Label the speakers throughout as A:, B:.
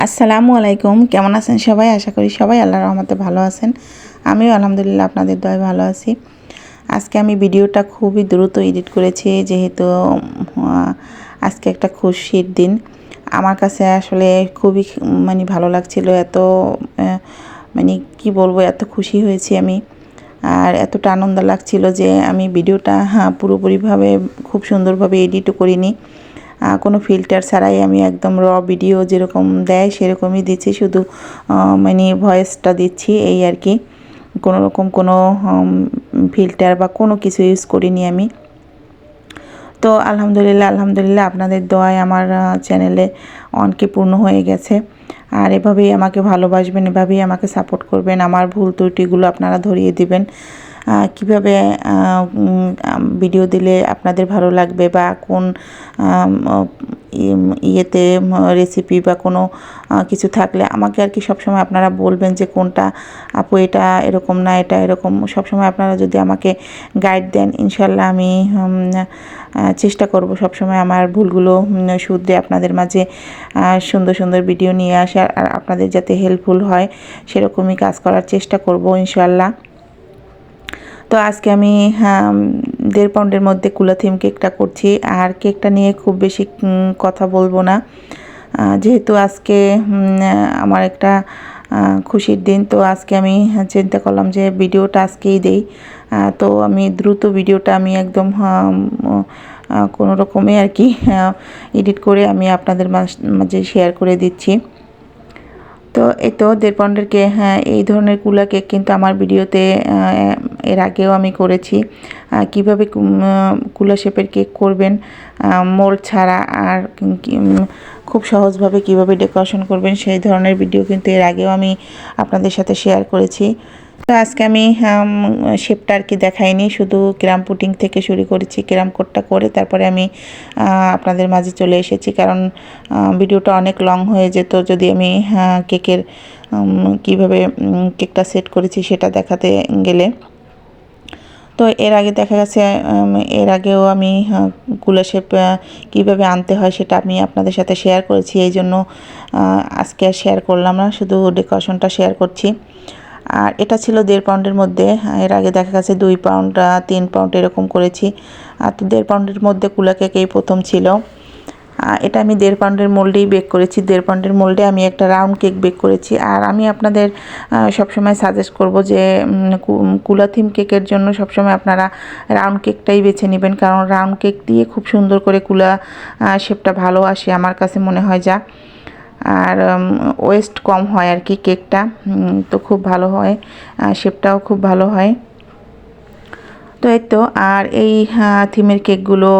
A: আসসালামু আলাইকুম। কেমন আছেন সবাই? আশা করি সবাই আল্লাহর রহমতে ভালো আছেন। আমিও আলহামদুলিল্লাহ আপনাদের দয়ায় ভালো আছি। আজকে আমি ভিডিওটা খুবই দ্রুত এডিট করেছি, যেহেতু আজকে একটা খুশির দিন। আমার কাছে আসলে খুবই ভালো লাগছিল। এত কি বলবো, এত খুশি হয়েছি আমি। আর এতটা আনন্দ লাগছিল যে আমি ভিডিওটা পুরোপুরিভাবে খুব সুন্দরভাবে এডিটও করিনি। কোনো ফিল্টার ছাড়াই আমি একদম ভিডিও যেরকম দেয় সেরকমই দিচ্ছি, শুধু ভয়েসটা দিচ্ছি এই আর কি। কোনো রকম কোনো ফিল্টার বা কোনো কিছু ইউজ করিনি আমি। তো আলহামদুলিল্লাহ আপনাদের দোয়ায় আমার চ্যানেলে অনেকে পূর্ণ হয়ে গেছে। আর এভাবেই আমাকে ভালোবাসবেন, এভাবেই আমাকে সাপোর্ট করবেন। আমার ভুল ত্রুটিগুলো আপনারা ধরিয়ে দিবেন। কিভাবে ভিডিও দিলে আপনাদের ভালো লাগবে, বা কোন ইয়েতে রেসিপি বা কোনো কিছু থাকলে আমাকে আর কি সবসময় আপনারা বলবেন যে কোনটা আপু এটা এরকম না, এটা এরকম। সবসময় আপনারা যদি আমাকে গাইড দেন, ইনশাল্লাহ আমি চেষ্টা করব সবসময় আমার ভুলগুলো শুধরে আপনাদের মাঝে সুন্দর সুন্দর ভিডিও নিয়ে আসার, আর আপনাদের যাতে হেল্পফুল হয় সেরকমই কাজ করার চেষ্টা করব ইনশাল্লাহ। তো আজকে আমি 1.5 পাউন্ডের মধ্যে কুলা থিম কেকটা করছি। আর কেকটা নিয়ে খুব বেশি কথা বলবো না, যেহেতু আজকে আমার একটা খুশির দিন। তো আজকে আমি চিন্তা করলাম যে ভিডিওটা আজকেই দেই। তো আমি দ্রুত ভিডিওটা আমি একদম কোনো রকমে আর কি এডিট করে আমি আপনাদের মাঝে শেয়ার করে দিচ্ছি। তো এই তো 1.5 পাউন্ডের কেক, এই ধরনের কুলা কেক কিন্তু আমার ভিডিওতে এর আগেও আমি করেছি। কিভাবে কুলা শেপের কেক করবেন মোল্ড ছাড়া, আর খুব সহজভাবে কিভাবে ডেকোরেশন করবেন সেই ধরনের ভিডিও কিন্তু এর আগেও আমি আপনাদের সাথে শেয়ার করেছি। তো আজকে আমি শেপটা আর কি দেখাইনি, শুধু ক্রাম পুটিং থেকে শুরু করেছি। ক্রাম কোটটা করে তারপরে আমি আপনাদের মাঝে চলে এসেছি, কারণ ভিডিওটা অনেক লং হয়ে যেত যদি আমি কেকের কিভাবে কেকটা সেট করেছি সেটা দেখাতে গেলে। তো এর আগে দেখা গেছে এর আগেও আমি কুলা শেপ কীভাবে আনতে হয় সেটা আমি আপনাদের সাথে শেয়ার করেছি, এই জন্য আজকে আর শেয়ার করলাম না, শুধু ডেকোরেশনটা শেয়ার করছি। আর এটা ছিল 1.5 পাউন্ডের মধ্যে। এর আগে দেখা গেছে 2 পাউন্ড 3 পাউন্ড এরকম করেছি। তো 1.5 পাউন্ডের মধ্যে কুলা কেক এই প্রথম ছিল। এটা আমি 1.5 পাউন্ডের মোল্ডেই বেক করেছি। 1.5 পাউন্ডের মোল্ডে আমি একটা রাউন্ড কেক বেক করেছি। আর আমি আপনাদের সবসময় সাজেস্ট করব যে কুলা থিম কেকের জন্য সবসময় আপনারা রাউন্ড কেকটাই বেছে নেবেন, কারণ রাউন্ড কেক দিয়ে খুব সুন্দর করে কুলা শেপটা ভালো আসে আমার কাছে মনে হয় যা। আর ওয়েস্ট কম হয় আর কি কেকটা, তো খুব ভালো হয়, শেপটাও খুব ভালো হয়। তো এই তো, আর এই থিমের কেকগুলো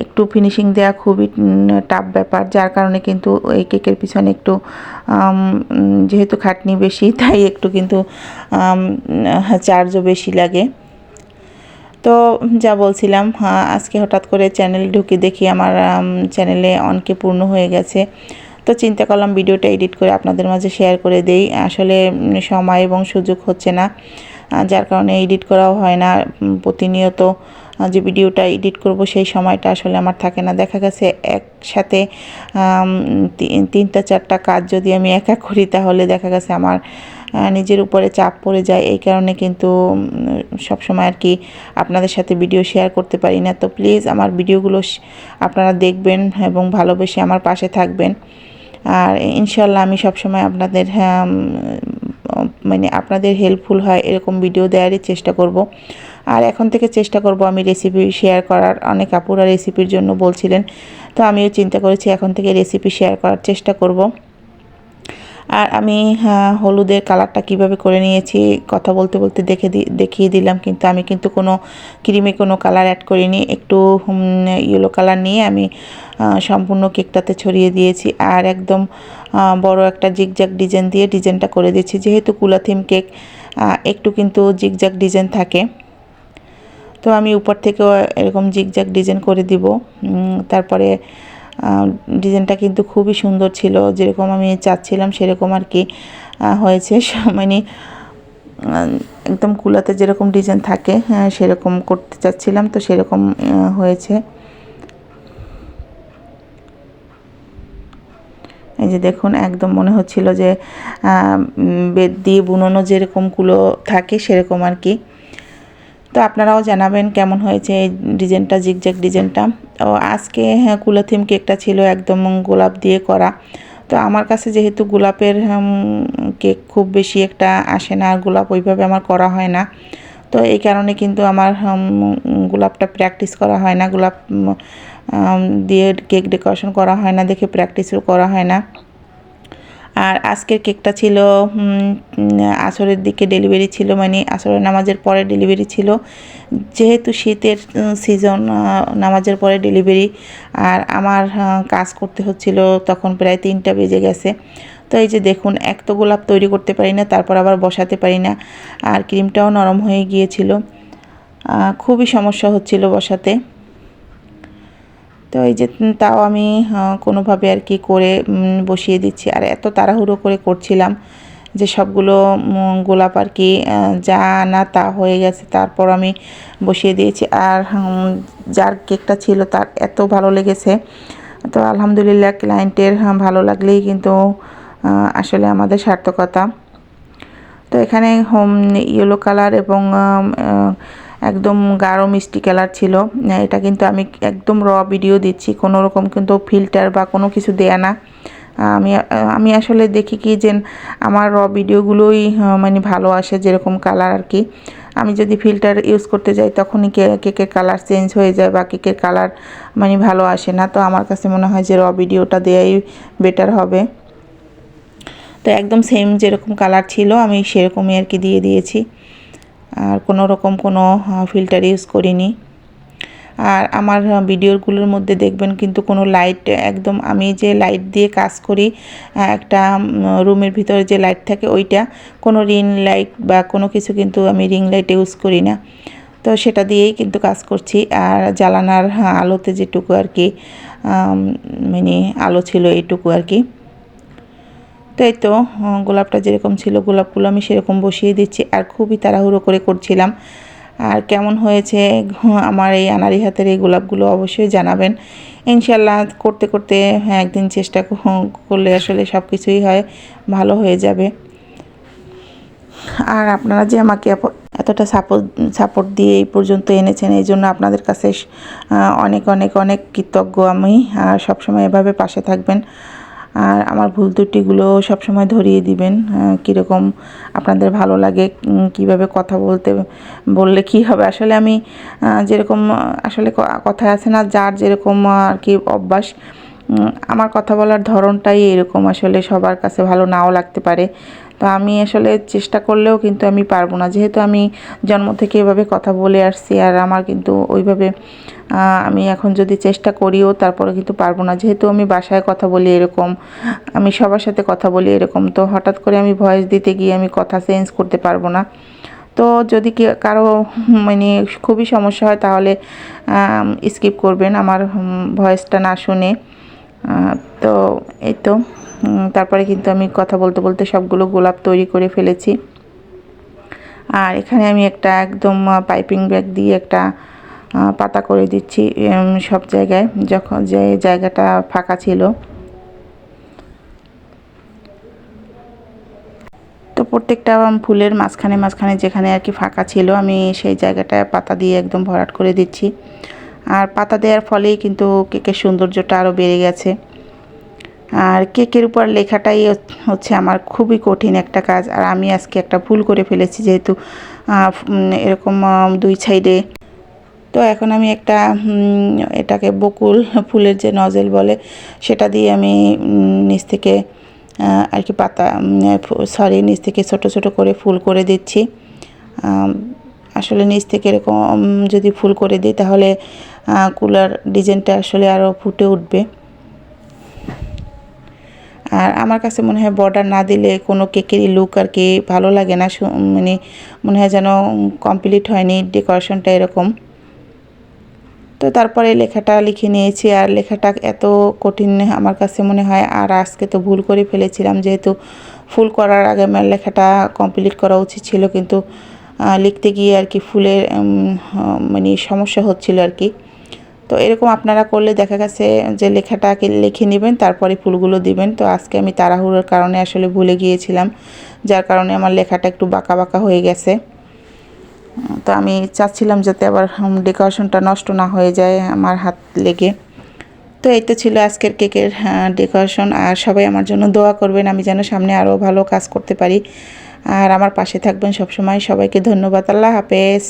A: একটু ফিনিশিং দেওয়া খুবই টাফ ব্যাপার, যার কারণে কিন্তু এই কেকের পিছনে একটু যেহেতু খাটনি বেশি, তাই একটু কিন্তু চার্জও বেশি লাগে। তো যা বলছিলাম, আজকে হঠাৎ করে চ্যানেল ঢুকে দেখি আমার চ্যানেলে অনেকে পূর্ণ হয়ে গেছে। তো চিন্তা করলাম ভিডিওটা এডিট করে আপনাদের মাঝে শেয়ার করে দেই। আসলে সময় এবং সুযোগ হচ্ছে না, যার কারণে এডিট করাও হয় না। প্রতিনিয়ত যে ভিডিওটা এডিট করব সেই সময়টা আসলে আমার থাকে না। দেখা গেছে একসাথে 3টা 4টা কাজ যদি আমি একা করি, তাহলে দেখা গেছে আমার নিজের উপরে চাপ পড়ে যায়। এই কারণে কিন্তু সবসময় আর কি আপনাদের সাথে ভিডিও শেয়ার করতে পারি না। তো প্লিজ আমার ভিডিওগুলো আপনারা দেখবেন এবং ভালোবেসে আমার পাশে থাকবেন। আর ইনশাল্লাহ আমি সবসময় আপনাদের আপনাদের হেল্পফুল হয় এরকম ভিডিও দেওয়ারই চেষ্টা করব। আর এখন থেকে চেষ্টা করব আমি রেসিপি শেয়ার করার। অনেক আপুরা রেসিপির জন্য বলছিলেন, তো আমিও চিন্তা করেছি এখন থেকে রেসিপি শেয়ার করার চেষ্টা করব। আর আমি হলুদের কালারটা কিভাবে করে নিয়েছি কথা বলতে বলতে দেখিয়ে দিলাম, কিন্তু আমি কিন্তু কোনো ক্রিমে কোনো কালার অ্যাড করিনি। একটু ইয়েলো কালার নিয়ে আমি সম্পূর্ণ কেকটাতে ছড়িয়ে দিয়েছি, আর একদম বড় একটা জিগজ্যাগ ডিজাইন দিয়ে ডিজাইনটা করে দিয়েছি। যেহেতু কুলা থিম কেক একটু কিন্তু জিগজ্যাগ ডিজাইন থাকে, তো আমি উপর থেকেও এরকম জিগজ্যাগ ডিজাইন করে দিব। তারপরে ডিজাইনটা কিন্তু খুবই সুন্দর ছিল, যেরকম আমি চাচ্ছিলাম সেরকম আর কি হয়েছে। একদম কুলাতে যেরকম ডিজাইন থাকে সেরকম করতে চাচ্ছিলাম, তো সেরকম হয়েছে। এই যে দেখুন একদম মনে হচ্ছিল যে বেত দিয়ে বুননো যেরকমগুলো থাকে সেরকম আর কি। তো আপনারাও জানাবেন কেমন হয়েছে এই ডিজাইনটা, জিগজ্যাগ ডিজাইনটা। তো আজকে কুলা থিম কেকটা ছিল একদম গোলাপ দিয়ে করা। তো আমার কাছে যেহেতু গোলাপের কেক খুব বেশি একটা আসে না, আর গোলাপ ওইভাবে আমার করা হয় না, তো এই কারণে কিন্তু আমার গোলাপটা প্র্যাকটিস করা হয় না, গোলাপ দিয়ে কেক ডেকোরেশন করা হয় না দেখে প্র্যাকটিসও করা হয় না। আর আজকের কেকটা ছিল আসরের দিকে ডেলিভারি ছিল, মানে আসরের নামাজের পরে ডেলিভারি ছিল, যেহেতু শীতের সিজন, নামাজের পরে ডেলিভারি। আর আমার কাজ করতে হচ্ছিল তখন প্রায় 3টা বেজে গেছে। তো এই যে দেখুন, এক তো গোলাপ তৈরি করতে পারি না, তারপর আবার বসাতে পারি না, আর ক্রিমটাও নরম হয়ে গিয়েছিল, খুবই সমস্যা হচ্ছিল বসাতে। তো এই যে তাও আমি কোনোভাবে আর কি করে বসিয়ে দিচ্ছি। আর এত তাড়াহুড়ো করে করছিলাম যে সবগুলো গোলাপ আর কি যা না তা হয়ে গেছে, তারপর আমি বসিয়ে দিয়েছি। আর যার কেকটা ছিল তার এত ভালো লেগেছে। তো আলহামদুলিল্লাহ, ক্লায়েন্টের ভালো লাগলেই কিন্তু আসলে আমাদের সার্থকতা। তো এখানে ইয়েলো কালার এবং একদম গাঢ় মিষ্টি কালার ছিল। এটা কিন্তু আমি একদম র ভিডিও দিচ্ছি, কোনো রকম কিন্তু ফিল্টার বা কোনো কিছু দেয়া না। আমি আসলে দেখি কি যে আমার র ভিডিওগুলোই মানে ভালো আসে, যেরকম কালার আর কি। আমি যদি ফিল্টার ইউজ করতে যাই তখনই কেকের কালার চেঞ্জ হয়ে যায় বা কেকের কালার মানে ভালো আসে না। তো আমার কাছে মনে হয় যে র ভিডিওটা দেওয়াই বেটার হবে। তো একদম সেম যেরকম কালার ছিল আমি সেরকমই আর কি দিয়ে দিয়েছি, আর কোনো রকম কোনো ফিল্টার ইউজ করিনি। আর আমার ভিডিওগুলোর মধ্যে দেখবেন কিন্তু কোনো লাইট, একদম আমি যে লাইট দিয়ে কাজ করি, একটা রুমের ভিতরে যে লাইট থাকে ওইটা, কোনো রিং লাইট বা কোনো কিছু কিন্তু আমি রিং লাইট ইউজ করি না। তো সেটা দিয়েই কিন্তু কাজ করছি। আর জ্বালানার আলোতে যেটুকু আর কি মানে আলো ছিল এইটুকু আর কি। তো এই তো গোলাপটা যেরকম ছিল গোলাপগুলো আমি সেরকম বসিয়ে দিচ্ছি, আর খুবই তাড়াহুড়ো করে করছিলাম। আর কেমন হয়েছে আমার এই আনারি হাতের এই গোলাপগুলো অবশ্যই জানাবেন। ইনশাল্লাহ করতে করতে একদিন চেষ্টা করলে আসলে সব কিছুই হয়, ভালো হয়ে যাবে। আর আপনারা যে আমাকে এতটা সাপোর্ট দিয়ে এই পর্যন্ত এনেছেন, এই জন্য আপনাদের কাছে অনেক অনেক অনেক কৃতজ্ঞ আমি। আর সবসময় এভাবে পাশে থাকবেন, আর আমার ভুল ত্রুটিগুলো সবসময় ধরিয়ে দিবেন, কীরকম আপনাদের ভালো লাগে, কিভাবে কথা বললে কি হবে। আসলে আমি যেরকম আসলে কথায় আছে না, যার যেরকম আর কি অভ্যাস, আমার কথা বলার ধরনটাই এরকম, আসলে সবার কাছে ভালো নাও লাগতে পারে। তো আমি আসলে চেষ্টা করলেও কিন্তু আমি পারবো না, যেহেতু আমি জন্ম থেকে এভাবে কথা বলে আসছি। আর আমার কিন্তু ওইভাবে আমি এখন যদি চেষ্টা করিও তারপরে কিন্তু পারবো না, যেহেতু আমি বাসায় কথা বলি এরকম, আমি সবার সাথে কথা বলি এরকম। তো হঠাৎ করে আমি ভয়েস দিতে গিয়ে আমি কথা চেঞ্জ করতে পারবো না। তো যদি কারো মানে খুবই সমস্যা হয় তাহলে স্কিপ করবেন আমার ভয়েসটা না শুনে। তো এই তো তারপরে কিন্তু আমি কথা বলতে বলতে সবগুলো গোলাপ তৈরি করে ফেলেছি। আর এখানে আমি একটা একদম পাইপিং ব্যাগ দিয়ে একটা পাতা করে দিচ্ছি সব জায়গায়, যখন যে জায়গাটা ফাঁকা ছিল। তো প্রত্যেকটা ফুলের মাঝখানে মাঝখানে যেখানে আর কি ফাঁকা ছিল আমি সেই জায়গাটা পাতা দিয়ে একদম ভরাট করে দিচ্ছি। আর পাতা দেওয়ার ফলেই কিন্তু কেকের সৌন্দর্যটা আরও বেড়ে গেছে। আর কেকের উপর লেখাটাই হচ্ছে আমার খুবই কঠিন একটা কাজ। আর আমি আজকে একটা ভুল করে ফেলেছি, যেহেতু এরকম দুই সাইডে। তো এখন আমি একটা এটাকে বকুল ফুলের যে নজেল বলে সেটা দিয়ে আমি নিচ থেকে আর কি পাতা নিচ থেকে ছোট ছোট করে ফুল করে দিচ্ছি। আসলে নিচ থেকে এরকম যদি ফুল করে দিই তাহলে কুলার ডিজাইনটা আসলে আরও ফুটে উঠবে। আর আমার কাছে মনে হয় বর্ডার না দিলে কোনো কেকেরই লুক আর কি ভালো লাগে না, মানে মনে হয় যেন কমপ্লিট হয়নি ডেকোরেশনটা এরকম। তো তারপরে লেখাটা লিখে নিয়েছি, আর লেখাটা এত কঠিন আমার কাছে মনে হয়। আর আজকে তো ভুল করে ফেলেছিলাম, যেহেতু ফুল করার আগে আমার লেখাটা কমপ্লিট করা উচিত ছিল, কিন্তু লিখতে গিয়ে আর কি ফুলের মানে সমস্যা হচ্ছিল আর কি। তো এরকম আপনারা করলে দেখা গেছে যে লেখাটাকে লিখে নেবেন, তারপরে ফুলগুলো দিবেন। তো আজকে আমি তাড়াহুড়োর কারণে আসলে ভুলে গিয়েছিলাম, যার কারণে আমার লেখাটা একটু বাঁকা বাঁকা হয়ে গেছে। তো আমি চাচ্ছিলাম যাতে আবার ডেকোরেশনটা নষ্ট না হয়ে যায় আমার হাত লেগে। তো এই তো ছিল আজকের কেকের ডেকোরেশন। আর সবাই আমার জন্য দোয়া করবেন, আমি যেন সামনে আরও ভালো কাজ করতে পারি। আর আমার পাশে থাকবেন সবসময়। সবাইকে ধন্যবাদ। আল্লাহ হাফেজ।